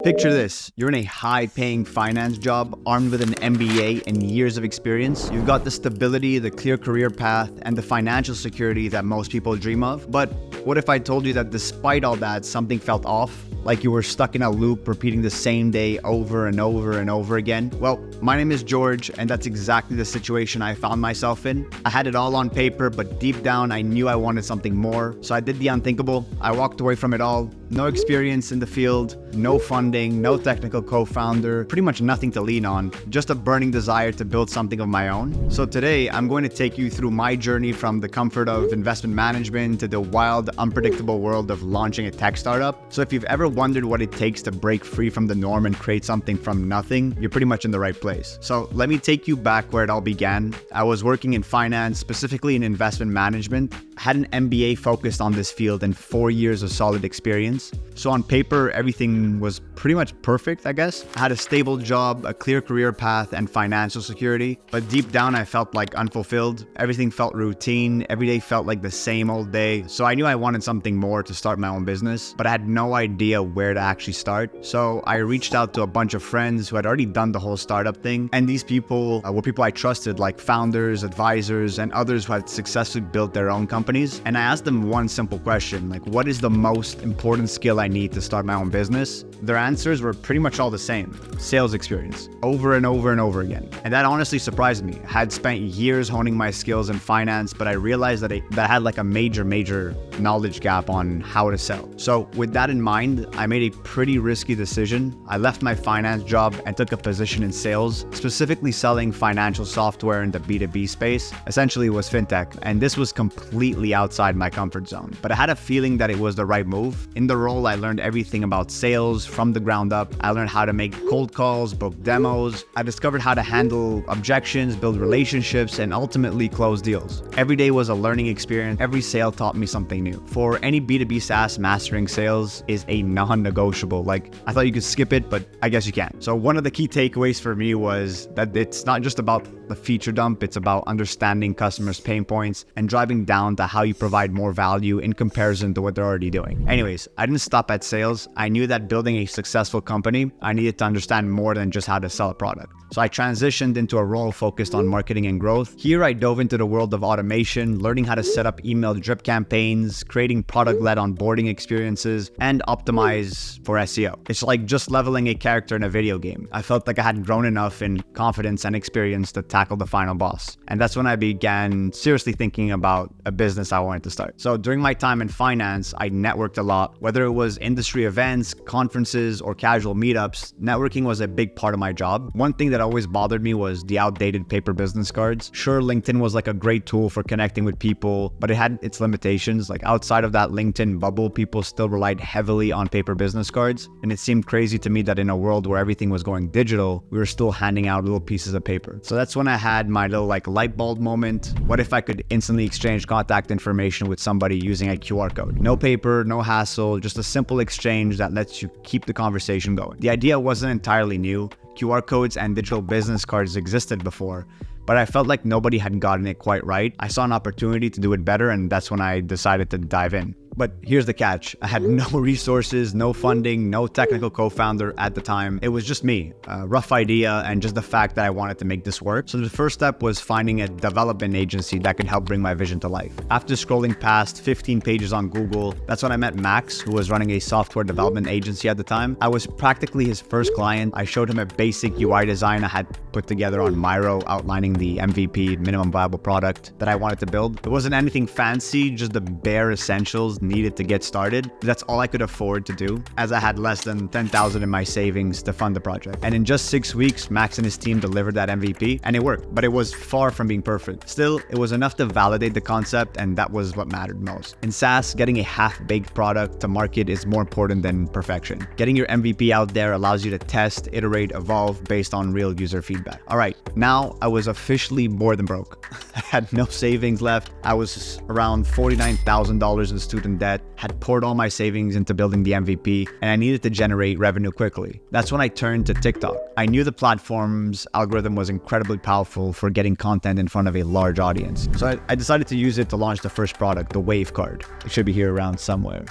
Picture this, you're in a high-paying finance job, armed with an MBA and years of experience. You've got the stability, the clear career path, and the financial security that most people dream of. But what if I told you that despite all that, something felt off? Like you were stuck in a loop, repeating the same day over and over and over again? Well, my name is George, and that's exactly the situation I found myself in. I had it all on paper, but deep down, I knew I wanted something more. So I did the unthinkable. I walked away from it all. No experience in the field, no funding, no technical co-founder, pretty much nothing to lean on, just a burning desire to build something of my own. So today, I'm going to take you through my journey from the comfort of investment management to the wild, unpredictable world of launching a tech startup. So if you've ever wondered what it takes to break free from the norm and create something from nothing, you're pretty much in the right place. So let me take you back where it all began. I was working in finance, specifically in investment management. I had an MBA focused on this field and 4 years of solid experience. So on paper, everything was pretty much perfect, I guess. I had a stable job, a clear career path, and financial security. But deep down, I felt like unfulfilled. Everything felt routine. Every day felt like the same old day. So I knew I wanted something more to start my own business, but I had no idea where to actually start. So I reached out to a bunch of friends who had already done the whole startup thing. And these people were people I trusted, like founders, advisors, and others who had successfully built their own companies. And I asked them one simple question, like, what is the most important skill I need to start my own business? Their answers were pretty much all the same. Sales experience, over and over and over again. And that honestly surprised me. I had spent years honing my skills in finance, but I realized that I had like a major knowledge gap on how to sell. So with that in mind, I made a pretty risky decision. I left my finance job and took a position in sales, specifically selling financial software in the B2B space. Essentially, it was fintech, and this was completely outside my comfort zone. But I had a feeling that it was the right move. In the role, I learned everything about sales from the ground up. I learned how to make cold calls, book demos. I discovered how to handle objections, build relationships, and ultimately close deals. Every day was a learning experience. Every sale taught me something new. For any B2B SaaS, mastering sales is a non-negotiable. Like, I thought you could skip it, but I guess you can't. So one of the key takeaways for me was that it's not just about the feature dump, it's about understanding customers' pain points and driving down to how you provide more value in comparison to what they're already doing. Anyways, I didn't stop at sales. I knew that building a successful company, I needed to understand more than just how to sell a product. So I transitioned into a role focused on marketing and growth. Here, I dove into the world of automation, learning how to set up email drip campaigns, creating product-led onboarding experiences, and optimize for SEO. It's like just leveling a character in a video game. I felt like I had grown enough in confidence and experience to tackle the final boss. And that's when I began seriously thinking about a business I wanted to start. So during my time in finance, I networked a lot. Whether it was industry events, conferences, or casual meetups, networking was a big part of my job. One thing that always bothered me was the outdated paper business cards. Sure, LinkedIn was like a great tool for connecting with people, but it had its limitations. Like outside of that LinkedIn bubble, people still relied heavily on paper business cards. And it seemed crazy to me that in a world where everything was going digital, we were still handing out little pieces of paper. So that's when I had my little like light bulb moment. What if I could instantly exchange contact information with somebody using a QR code? No paper, no hassle, just a simple exchange that lets you keep the conversation going. The idea wasn't entirely new. QR codes and digital business cards existed before, but I felt like nobody had gotten it quite right. I saw an opportunity to do it better, and that's when I decided to dive in. But here's the catch. I had no resources, no funding, no technical co-founder at the time. It was just me, a rough idea, and just the fact that I wanted to make this work. So the first step was finding a development agency that could help bring my vision to life. After scrolling past 15 pages on Google, that's when I met Max, who was running a software development agency at the time. I was practically his first client. I showed him a basic UI design I had put together on Miro, outlining the MVP, minimum viable product, that I wanted to build. It wasn't anything fancy, just the bare essentials needed to get started. That's all I could afford to do, as I had less than $10,000 in my savings to fund the project. And in just 6 weeks, Max and his team delivered that MVP, and it worked, but it was far from being perfect. Still, it was enough to validate the concept, and that was what mattered most. In SaaS, getting a half-baked product to market is more important than perfection. Getting your MVP out there allows you to test, iterate, evolve based on real user feedback. All right, now I was officially more than broke. I had no savings left. I was around $49,000 in student debt, had poured all my savings into building the MVP, and I needed to generate revenue quickly. That's when I turned to TikTok. I knew the platform's algorithm was incredibly powerful for getting content in front of a large audience. So I decided to use it to launch the first product, the Wave card. It should be here around somewhere.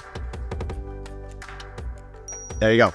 There you go.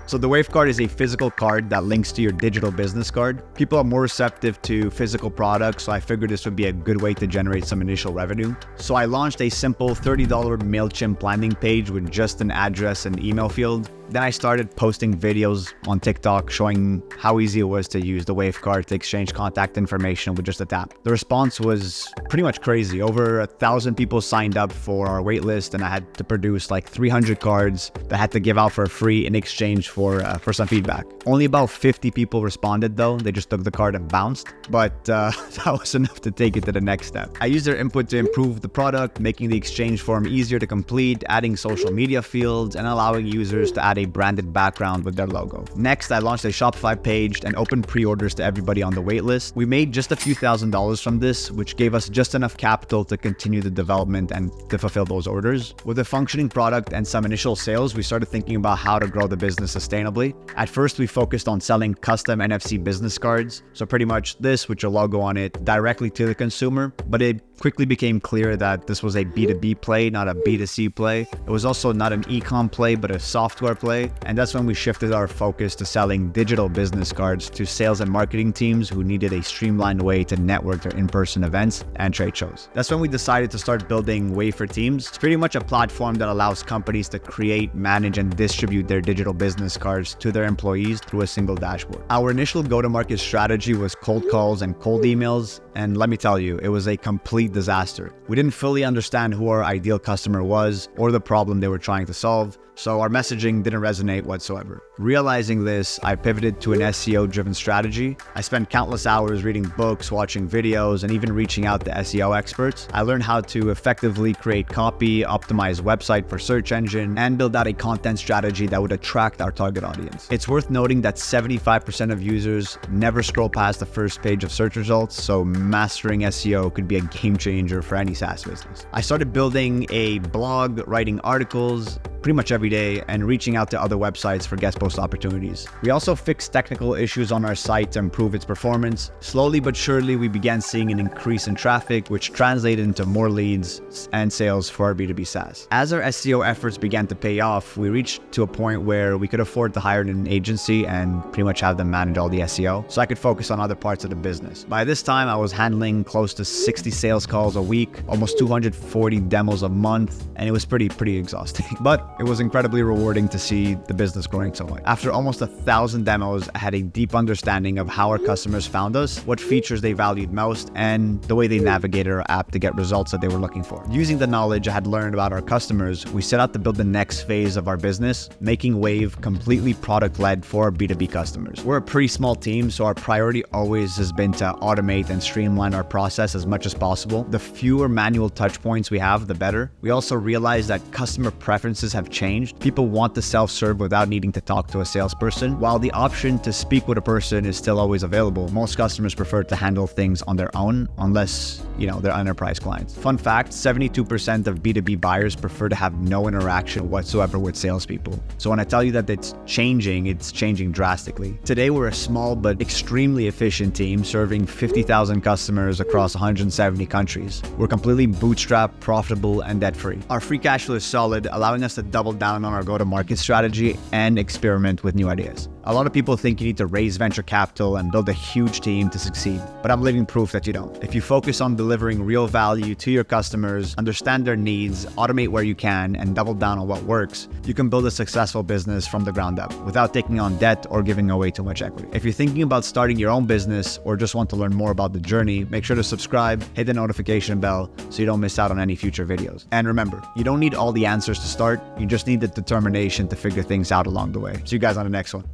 So the Wave card is a physical card that links to your digital business card. People are more receptive to physical products, so I figured this would be a good way to generate some initial revenue. So I launched a simple $30 MailChimp landing page with just an address and email field. Then I started posting videos on TikTok showing how easy it was to use the Wave card to exchange contact information with just a tap. The response was pretty much crazy. Over 1,000 people signed up for our waitlist, and I had to produce like 300 cards that I had to give out for free in exchange for some feedback. Only about 50 people responded though. They just took the card and bounced, but that was enough to take it to the next step. I used their input to improve the product, making the exchange form easier to complete, adding social media fields, and allowing users to add a branded background with their logo. Next, I launched a Shopify page and opened pre-orders to everybody on the waitlist. We made just a few $1,000s from this, which gave us just enough capital to continue the development and to fulfill those orders. With a functioning product and some initial sales, we started thinking about how to grow the business sustainably. At first, we focused on selling custom NFC business cards, so pretty much this with your logo on it directly to the consumer, but it quickly became clear that this was a B2B play, not a B2C play. It was also not an e-com play, but a software play. And that's when we shifted our focus to selling digital business cards to sales and marketing teams who needed a streamlined way to network their in-person events and trade shows. That's when we decided to start building Wave for Teams. It's pretty much a platform that allows companies to create, manage, and distribute their digital business cards to their employees through a single dashboard. Our initial go-to-market strategy was cold calls and cold emails, and let me tell you, it was a complete disaster. We didn't fully understand who our ideal customer was or the problem they were trying to solve, so our messaging didn't resonate whatsoever. Realizing this, I pivoted to an SEO-driven strategy. I spent countless hours reading books, watching videos, and even reaching out to SEO experts. I learned how to effectively create copy, optimize website for search engine, and build out a content strategy that would attract our target audience. It's worth noting that 75% of users never scroll past the first page of search results, so mastering SEO could be a game changer for any SaaS business. I started building a blog, writing articles pretty much every day, and reaching out to other websites for guest post opportunities. We also fixed technical issues on our site to improve its performance. Slowly but surely, we began seeing an increase in traffic, which translated into more leads and sales for our B2B SaaS. As our SEO efforts began to pay off, we reached to a point where we could afford to hire an agency and pretty much have them manage all the SEO, so I could focus on other parts of the business. By this time, I was handling close to 60 sales calls a week, almost 240 demos a month, and it was pretty exhausting. But it was incredibly rewarding to see the business growing so much. After almost 1,000 demos, I had a deep understanding of how our customers found us, what features they valued most, and the way they navigated our app to get results that they were looking for. Using the knowledge I had learned about our customers, we set out to build the next phase of our business, making Wave completely product-led for our B2B customers. We're a pretty small team, so our priority always has been to automate and streamline our process as much as possible. The fewer manual touch points we have, the better. We also realized that customer preferences have changed. People want to self-serve without needing to talk to a salesperson. While the option to speak with a person is still always available, most customers prefer to handle things on their own unless, they're enterprise clients. Fun fact, 72% of B2B buyers prefer to have no interaction whatsoever with salespeople. So when I tell you that it's changing drastically. Today, we're a small but extremely efficient team serving 50,000 customers across 170 countries. We're completely bootstrapped, profitable, and debt-free. Our free cash flow is solid, allowing us to double down on our go-to-market strategy and experiment with new ideas. A lot of people think you need to raise venture capital and build a huge team to succeed, but I'm living proof that you don't. If you focus on delivering real value to your customers, understand their needs, automate where you can, and double down on what works, you can build a successful business from the ground up without taking on debt or giving away too much equity. If you're thinking about starting your own business or just want to learn more about the journey, make sure to subscribe, hit the notification bell so you don't miss out on any future videos. And remember, you don't need all the answers to start, you just need the determination to figure things out along the way. See you guys on the next one.